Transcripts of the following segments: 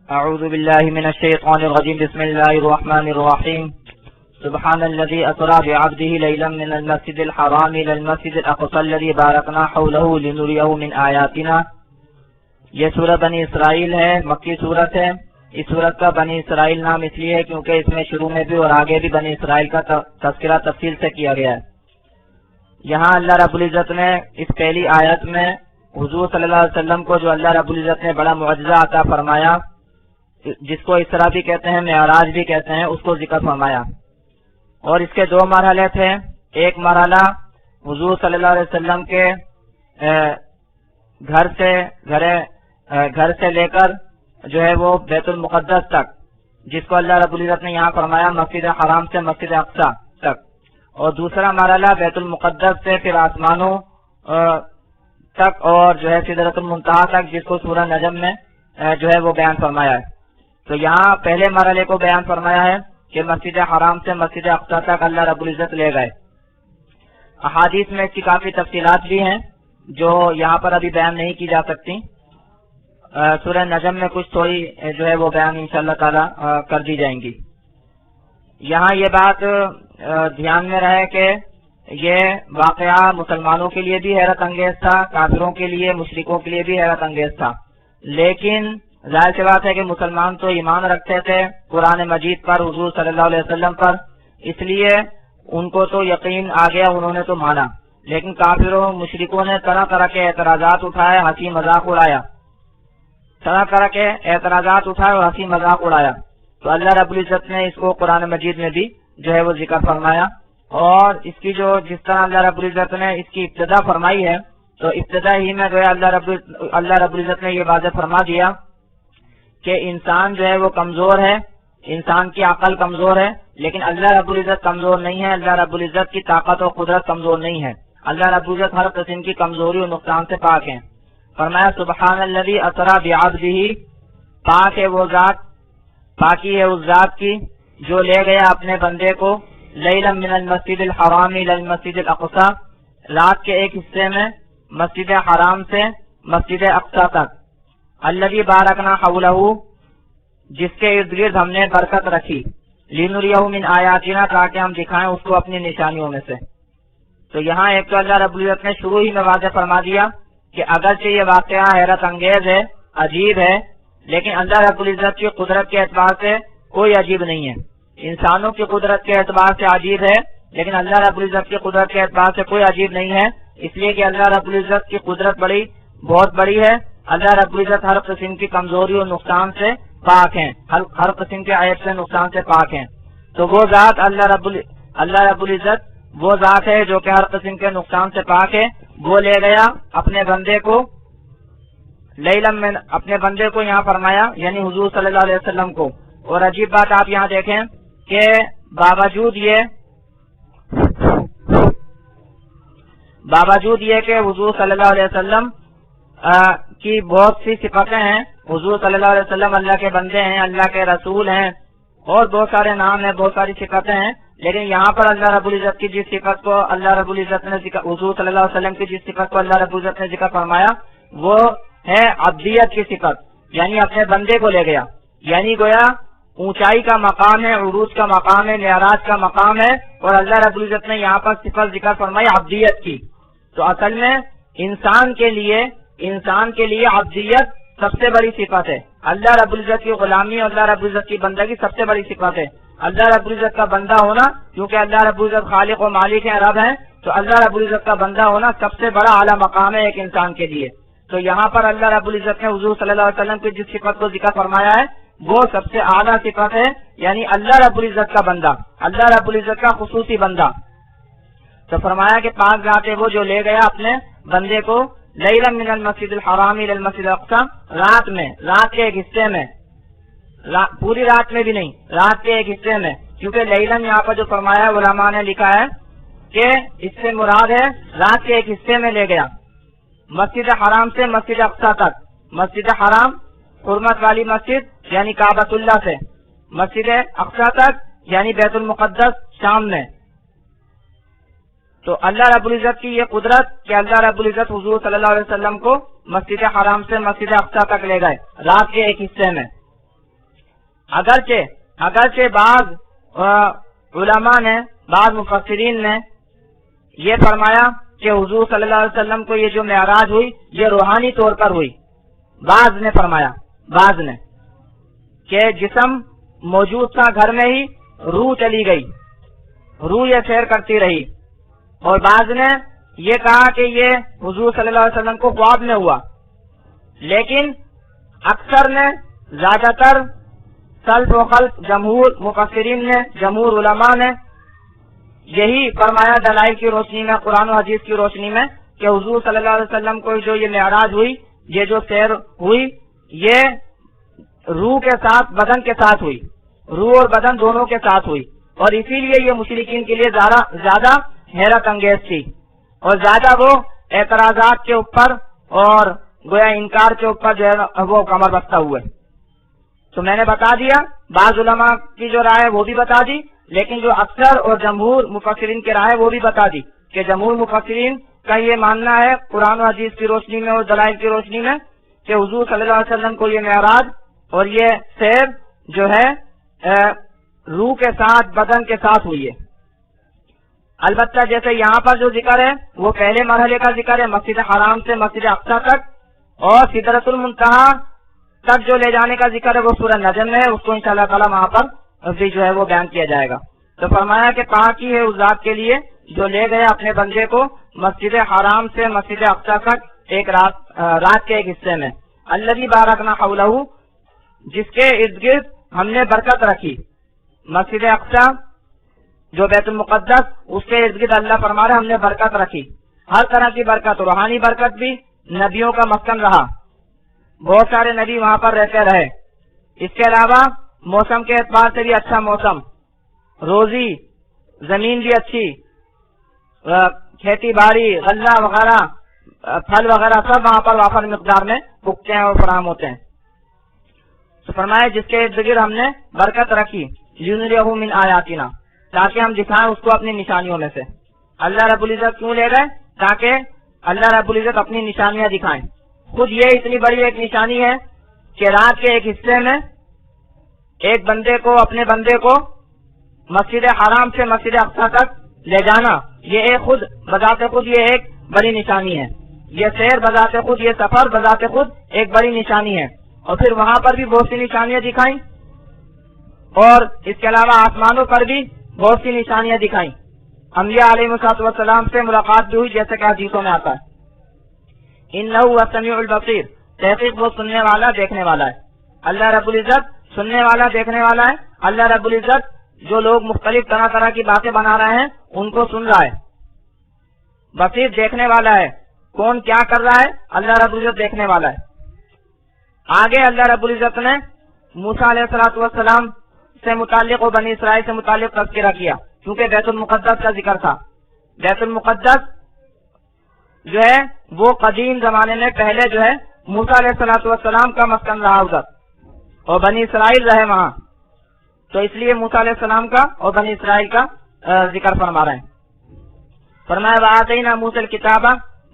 اعوذ باللہ من الشیطان الرجیم بسم اللہ الرحمن الرحیم سبحان الذي اسرى بعبده ليلا من المسجد الحرام الى المسجد الاقصى الذي باركنا حوله لنريه من آیاتنا۔ یہ سورۃ بنی اسرائیل ہے، مکی سورت ہے۔ اس سورت کا بنی اسرائیل نام اس لیے ہے کیونکہ اس میں شروع میں بھی اور آگے بھی بنی اسرائیل کا تذکرہ تفصیل سے کیا گیا ہے۔ یہاں اللہ رب العزت نے اس پہلی آیت میں حضور صلی اللہ علیہ وسلم کو جو اللہ رب العزت نے بڑا معجزہ عطا فرمایا، جس کو اسراء بھی کہتے ہیں، معراج بھی کہتے ہیں، اس کو ذکر فرمایا۔ اور اس کے دو مرحلے تھے۔ ایک مرحلہ حضور صلی اللہ علیہ وسلم کے گھر سے لے کر جو ہے وہ بیت المقدس تک، جس کو اللہ رب العزت نے یہاں فرمایا مسجد حرام سے مسجد اقصی تک، اور دوسرا مرحلہ بیت المقدس سے پھر آسمانوں تک اور جو ہے سدرۃ المنتہا تک، جس کو سورہ نجم میں جو ہے وہ بیان فرمایا ہے۔ تو یہاں پہلے مرحلے کو بیان فرمایا ہے کہ مسجد حرام سے مسجد اقصی تک اللہ رب العزت لے گئے۔ احادیث میں اس کی کافی تفصیلات بھی ہیں جو یہاں پر ابھی بیان نہیں کی جا سکتی۔ سورہ نجم میں کچھ تھوڑی جو ہے وہ بیان انشاءاللہ تعالی کر دی جائیں گی۔ یہاں یہ بات دھیان میں رہے کہ یہ واقعہ مسلمانوں کے لیے بھی حیرت انگیز تھا، کافروں کے لیے، مشرکوں کے لیے بھی حیرت انگیز تھا، لیکن ظاہر سی بات ہے کہ مسلمان تو ایمان رکھتے تھے قرآن مجید پر، حضور صلی اللہ علیہ وسلم پر، اس لیے ان کو تو یقین آ گیا، انہوں نے تو مانا۔ لیکن کافروں مشرکوں نے طرح طرح کے اعتراضات اٹھائے، ہنسی مذاق اڑایا، طرح طرح کے اعتراضات اٹھائے اور ہنسی مذاق اڑایا۔ تو اللہ رب العزت نے اس کو قرآن مجید میں بھی جو ہے وہ ذکر فرمایا، اور اس کی جس طرح اللہ رب العزت نے اس کی ابتدا فرمائی ہے، تو ابتدا ہی میں جو ہے اللہ رب العزت نے یہ واضح فرما دیا کہ انسان جو ہے وہ کمزور ہے، انسان کی عقل کمزور ہے، لیکن اللہ رب العزت کمزور نہیں ہے، اللہ رب العزت کی طاقت اور قدرت کمزور نہیں ہے۔ اللہ رب العزت ہر قسم کی کمزوری اور نقصان سے پاک ہیں۔ فرمایا سبحان الذی اسری بعبدہ، پاک ہے وہ ذات، پاکی ہے اس ذات کی جو لے گیا اپنے بندے کو لیلا من المسجد الحرام الى المسجد الاقصی، رات کے ایک حصے میں مسجد حرام سے مسجد اقصی تک، الذی بارکنا حولہ، جس کے ارد گرد ہم نے برکت رکھی، لنریہ من آیاتنا، تاکہ ہم دکھائیں اس کو اپنی نشانیوں میں سے۔ تو یہاں ایک تو اللہ رب العزت نے شروع ہی میں واضح فرما دیا کہ اگرچہ یہ واقعہ حیرت انگیز ہے، عجیب ہے، لیکن اللہ رب العزت کی قدرت کے اعتبار سے کوئی عجیب نہیں ہے۔ انسانوں کی قدرت کے اعتبار سے عجیب ہے، لیکن اللہ رب العزت کی قدرت کے اعتبار سے کوئی عجیب نہیں ہے، اس لیے کہ اللہ رب العزت کی قدرت بہت بڑی ہے۔ اللہ رب العزت ہر قسم کی کمزوری اور نقصان سے پاک ہیں، ہر قسم کے عیب سے، نقصان سے پاک ہیں۔ تو وہ ذات اللہ رب العزت وہ ذات ہے جو کہ ہر قسم کے نقصان سے پاک ہے۔ وہ لے گیا اپنے بندے کو لیلا میں، اپنے بندے کو یہاں فرمایا یعنی حضور صلی اللہ علیہ وسلم کو۔ اور عجیب بات آپ یہاں دیکھیں کہ باوجود یہ کہ حضور صلی اللہ علیہ وسلم کی بہت سی صفتیں ہیں، حضور صلی اللہ علیہ وسلم اللہ کے بندے ہیں، اللہ کے رسول ہیں، اور بہت سارے نام ہیں، بہت ساری صفتیں ہیں، لیکن یہاں پر اللہ رب العزت کی جس صفت کو اللہ رب العزت نے حضور صلی اللہ علیہ وسلم کی جس صفت کو اللہ رب العزت نے ذکر فرمایا وہ ہے عبدیت کی صفت، یعنی اپنے بندے کو لے گیا، یعنی گویا اونچائی کا مقام ہے، عروج کا مقام ہے، معراج کا مقام ہے، اور اللہ رب العزت نے یہاں پر صفت ذکر فرمائی عبدیت کی۔ تو اصل میں انسان کے لیے عبدیت سب سے بڑی صفت ہے، اللہ رب العزت کی غلامی اور اللہ رب العزت کی بندگی سب سے بڑی صفت ہے۔ اللہ رب العزت کا بندہ ہونا، کیونکہ اللہ رب العزت خالق و مالک ہیں، رب ہیں، تو اللہ رب العزت کا بندہ ہونا سب سے بڑا اعلیٰ مقام ہے ایک انسان کے لیے۔ تو یہاں پر اللہ رب العزت نے حضور صلی اللہ علیہ وسلم کی جس صفت کو ذکر فرمایا ہے وہ سب سے اعلیٰ صفت ہے، یعنی اللہ رب العزت کا بندہ، اللہ رب العزت کا خصوصی بندہ۔ تو فرمایا کہ پاک ذات ہے وہ جو لے گیا اپنے بندے کو لیلا من المسجد الحرام الى المسجد الاقصی، رات کے ایک حصے میں، پوری رات میں بھی نہیں، رات کے ایک حصے میں، کیونکہ لیلن یہاں پر جو فرمایا علماء نے لکھا ہے کہ اس سے مراد ہے رات کے ایک حصے میں لے گیا، مسجد حرام سے مسجد اقصی تک، مسجد حرام حرمت والی مسجد یعنی کعبۃ اللہ سے، مسجد اقصی تک یعنی بیت المقدس شام میں۔ تو اللہ رب العزت کی یہ قدرت کہ اللہ رب العزت حضور صلی اللہ علیہ وسلم کو مسجد حرام سے مسجد اقصی تک لے گئے رات کے ایک حصے میں۔ اگرچہ بعض علماء نے، بعض مفسرین نے یہ فرمایا کہ حضور صلی اللہ علیہ وسلم کو یہ جو معراج ہوئی یہ روحانی طور پر ہوئی. بعض نے فرمایا، بعض نے کہ جسم موجود تھا گھر میں ہی، روح چلی گئی، روح یہ سیر کرتی رہی. اور بعض نے یہ کہا کہ یہ حضور صلی اللہ علیہ وسلم کو خواب میں ہوا. لیکن اکثر نے، زیادہ تر سلف و خلف، جمہور مفسرین نے، جمہور علماء نے یہی فرمایا دلائل کی روشنی میں، قرآن و حدیث کی روشنی میں، کہ حضور صلی اللہ علیہ وسلم کو جو یہ معراج ہوئی، یہ جو سیر ہوئی، یہ روح کے ساتھ، بدن کے ساتھ ہوئی، روح اور بدن دونوں کے ساتھ ہوئی. اور اسی لیے یہ مشرکین کے لیے زیادہ حیرت انگیز تھی، اور زیادہ وہ اعتراضات کے اوپر اور گویا انکار کے اوپر جو ہے وہ کمر بستہ ہوئے. تو میں نے بتا دیا، بعض علماء کی جو رائے وہ بھی بتا دی، لیکن جو اکثر اور جمہور مفسرین کی رائے وہ بھی بتا دی کہ جمہور مفسرین کا یہ ماننا ہے قرآن و حدیث کی روشنی میں اور دلائل کی روشنی میں کہ حضور صلی اللہ علیہ وسلم کو یہ معراج اور یہ سیر جو ہے روح کے ساتھ، بدن کے ساتھ ہوئی ہے. البتہ جیسے یہاں پر جو ذکر ہے وہ پہلے مرحلے کا ذکر ہے، مسجد حرام سے مسجد اقصی تک، اور سدرۃ المنتہا تک جو لے جانے کا ذکر ہے وہ سورہ نجم میں ہے. اس کو انشاءاللہ تعالی وہاں پر بھی جو ہے وہ بیان کیا جائے گا. تو فرمایا کہ پاکی ہے اس ذات کے لیے جو لے گئے اپنے بندے کو مسجد حرام سے مسجد اقصی تک ایک رات کے ایک حصے میں. الذی بارکنا حولہ، جس کے ارد گرد ہم نے برکت رکھی. مسجد اقصی جو بیت المقدس، اس کے ارد گرد اللہ فرما رہے ہم نے برکت رکھی، ہر طرح کی برکت، روحانی برکت بھی، نبیوں کا مسکن رہا، بہت سارے نبی وہاں پر رہتے رہے. اس کے علاوہ موسم کے اعتبار سے بھی اچھا موسم، روزی، زمین بھی اچھی، کھیتی باڑی، غلہ وغیرہ، پھل وغیرہ سب وہاں پر وافر مقدار میں اگتے ہیں اور فراہم ہوتے ہیں. تو فرمایا جس کے ارد گرد ہم نے برکت رکھی، لنریہ من آیاتنا، تاکہ ہم دکھائیں اس کو اپنی نشانیوں میں سے. اللہ رب العزت کیوں لے گئے؟ تاکہ اللہ رب العزت اپنی نشانیاں دکھائیں. خود یہ اتنی بڑی ایک نشانی ہے کہ رات کے ایک حصے میں ایک بندے کو، اپنے بندے کو مسجد حرام سے مسجد اقصی تک لے جانا، یہ ایک خود بذات خود یہ ایک بڑی نشانی ہے. یہ سیر بذات خود، یہ سفر بذات خود ایک بڑی نشانی ہے. اور پھر وہاں پر بھی بہت سی نشانیاں دکھائیں، اور اس کے علاوہ آسمانوں پر بھی بہت سی نشانیاں دکھائیں. انبیاء علیہ السلام سے ملاقات بھی ہوئی، جیسے کہ حدیثوں میں آتا ہے. انہ هو السمیع البصیر، تحقیق وہ سننے والا، دیکھنے والا ہے. اللہ رب العزت سننے والا، دیکھنے والا ہے. اللہ رب العزت جو لوگ مختلف طرح طرح کی باتیں بنا رہے ہیں ان کو سن رہا ہے. بصیر دیکھنے والا ہے، کون کیا کر رہا ہے، اللہ رب العزت دیکھنے والا ہے. آگے اللہ رب العزت نے موسیٰ علیہ السلام سے متعلق اور بنی اسرائیل سے متعلق تذکرہ کیا، کیونکہ بیت المقدس کا ذکر تھا. بیت المقدس جو ہے وہ قدیم زمانے میں پہلے جو ہے موسیٰ علیہ السلام کا مسکن رہا ادھر، اور بنی اسرائیل رہے وہاں. تو اس لیے موسیٰ علیہ السلام کا اور بنی اسرائیل کا ذکر فرما رہے ہیں. فرمایا وآتینا موسیٰ الکتاب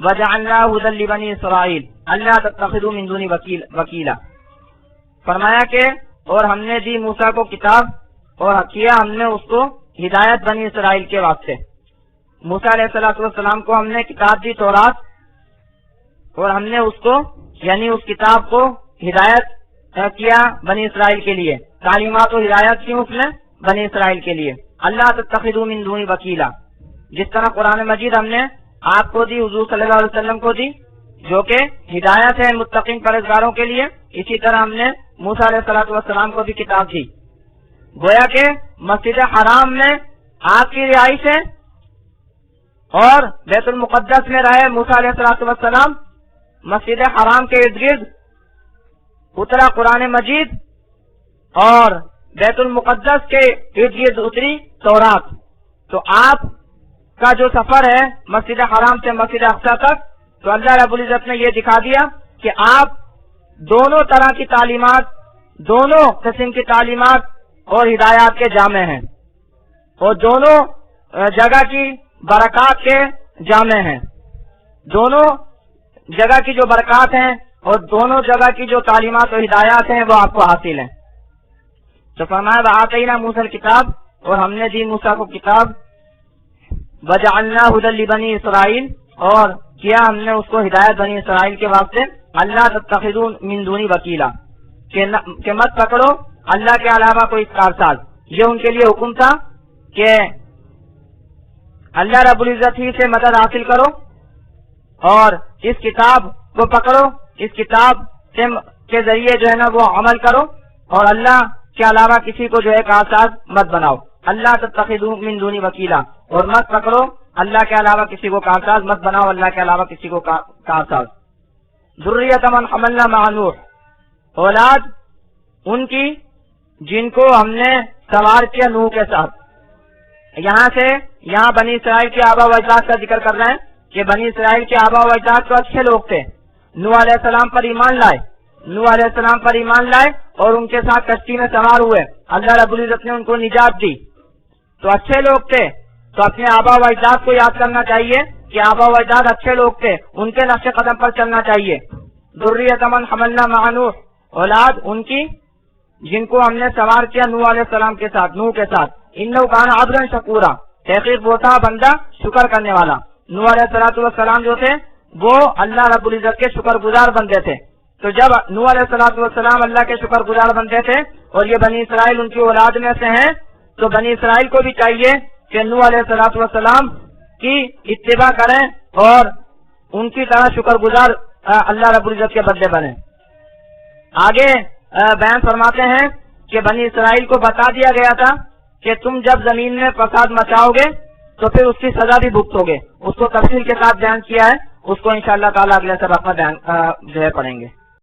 وجعلناہ ھدی لبنی اسرائیل الا تتخذوا من دونی وکیلا. فرمایا کہ اور ہم نے دی موسیٰ کو کتاب اور کیا ہم نے اس کو ہدایت بنی اسرائیل کے واسطے. موسیٰ علیہ السلام کو ہم نے کتاب دی تورات، اور ہم نے اس کو یعنی اس کتاب کو ہدایت کیا بنی اسرائیل کے لیے، تعلیمات و ہدایت کی اس نے بنی اسرائیل کے لیے. اللہ تتخذوا من دونی وکیلا، جس طرح قرآن مجید ہم نے آپ کو دی، حضور صلی اللہ علیہ وسلم کو دی، جو کہ ہدایت ہے متقین پرہیزگاروں کے لیے، اسی طرح ہم نے موسیٰ علیہ السلام کو بھی کتاب دی. گویا کہ مسجد حرام میں آپ کی رہائش ہے اور بیت المقدس میں رہے موسیٰ علیہ السلام. مسجد حرام کے ارد گرد اترا قرآن مجید اور بیت المقدس کے ارد گرد اتری تورات. تو آپ کا جو سفر ہے مسجد حرام سے مسجد اقصی تک، تو اللہ رب العزت نے یہ دکھا دیا کہ آپ دونوں طرح کی تعلیمات، دونوں قسم کی تعلیمات اور ہدایات کے جامع ہیں، اور دونوں جگہ کی برکات کے جامع ہیں. دونوں جگہ کی جو برکات ہیں اور دونوں جگہ کی جو تعلیمات اور ہدایات ہیں وہ آپ کو حاصل ہیں. تو فرمایا وآتینا موسیٰ الکتاب، اور ہم نے دی موسیٰ کو کتاب، وجعلنا ھدی لبنی اسرائیل، اور کیا ہم نے اس کو ہدایت بنی اسرائیل کے واسطے، اللہ تتخذوا من دونی وکیلا، کہ مت پکڑو اللہ کے علاوہ کوئی کارساز۔ یہ ان کے لیے حکم تھا کہ اللہ رب العزت ہی سے مدد حاصل کرو اور اس کتاب کو پکڑو، اس کتاب کے ذریعے جو ہے نا وہ عمل کرو، اور اللہ کے علاوہ کسی کو جو ہے کارساز مت بناؤ۔ اللہ تتخذوا من دونی وکیلا، اور مت پکڑو اللہ کے علاوہ کسی کو کارساز مت بناؤ، اللہ کے علاوہ کسی کو کارساز۔ ذریۃ من حملنا مع نوح، اولاد ان کی جن کو ہم نے سوار کیا نوح کے ساتھ۔ یہاں بنی اسرائیل کے آبا و اجداد کا ذکر کر رہے ہیں کہ بنی اسرائیل کے آبا و اجداد تو اچھے لوگ تھے، نوح علیہ السلام پر ایمان لائے اور ان کے ساتھ کشتی میں سوار ہوئے، اللہ رب العزت نے ان کو نجات دی، تو اچھے لوگ تھے۔ تو اپنے آبا و اجداد کو یاد کرنا چاہیے کہ آبا و اجداد اچھے لوگ تھے، ان کے نقش قدم پر چلنا چاہیے۔ ذریۃ من حملنا مع نوح، اولاد ان کی جن کو ہم نے سوار کیا نوح علیہ السلام کے ساتھ، انہ کان عبدا شکورا، تحقیق وہ تھا بندہ شکر کرنے والا۔ نوح علیہ السلام جو تھے وہ اللہ رب العزت کے شکر گزار بندے تھے۔ تو جب نوح علیہ السلام اللہ کے شکر گزار بندے تھے اور یہ بنی اسرائیل ان کی اولاد میں سے ہیں، تو بنی اسرائیل کو بھی چاہیے کہ نوح علیہ السلام کی اتباع کریں اور ان کی طرح شکر گزار اللہ رب العزت کے بندے بنیں۔ آگے بیان فرماتے ہیں کہ بنی اسرائیل کو بتا دیا گیا تھا کہ تم جب زمین میں فساد مچاؤ گے تو پھر اس کی سزا بھی بھگتو گے، اس کو تفصیل کے ساتھ بیان کیا ہے، اس کو انشاءاللہ تعالی اگلے سبق میں بیان جو ہے پڑھیں گے۔